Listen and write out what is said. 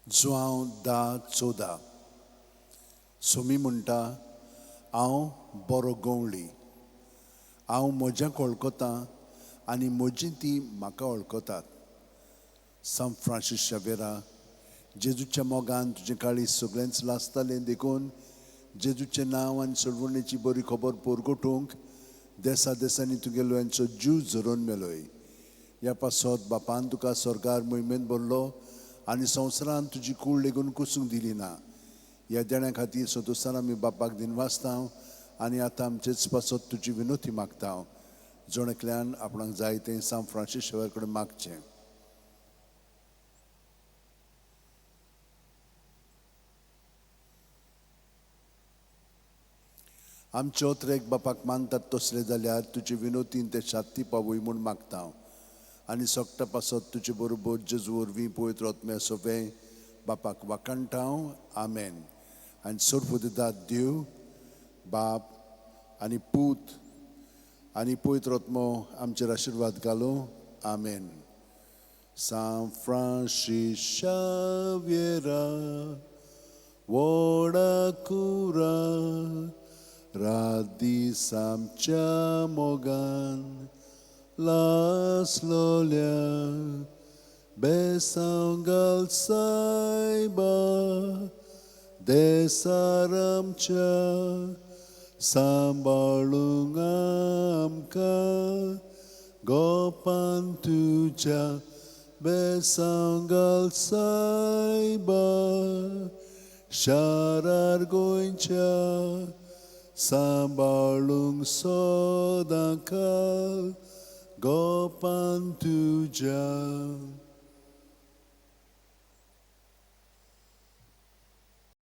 जुआव 10:14 सोमी म्हणटा हांव बरो गवळी, हांव म्हज्याक वळखतां आनी म्हजी ती म्हाका वळखतात. सान फ्रांसीस शावेरा, जेजूच्या मोगान तुजें काळीज सगळ्यांच लासतालें देखून जेजूचें नांव आनी सडवणेची बरी खबर पोरगोटूंक देसा देसांनी तुगेलो यांचो जीव झरोवन मेलोय. ह्या पासत बापान तुका स्वर्गार मोहिमेंत भरलो आनी संवसारान तुजी कूड लेगून कुसूंक दिली ना. ह्या देण्या खातीर सोतोसान आमी बापाक दिनवासता आनी आतां आमचेच पासत तुजी विनोती मागता. जोणेकल्यान आपणाक जाय तें सान फ्रांसीस शावेर कडेन मागचें. आमचे ओत्रेक बापाक मानतात तसले जाल्यार तुजे विनोतीन ते शांती पावय म्हूण मागता. आनी सोगटा पासत तुजे बरोबर जेजू वरवीं पवित्र आत्म्या सोबे बापाक वाकाणटा. आमेन. आनी सोडफो दितात देव बाप आनी पूत आनी पवित्र आत्मो आमचेर आशिर्वाद घालो. आमेन. सान फ्रांसीस शावेरा वोडाकुरा रात दीस आमच्या मोगान लासलोल्या बेसांव घाल सायबा देसार आमच्या सांबाळूंक आमकां गोपान तुज्या बेसांव घाल सायबा शारार गोंयच्या सांबाळूंक सोदां घाल गोपान तुज्या.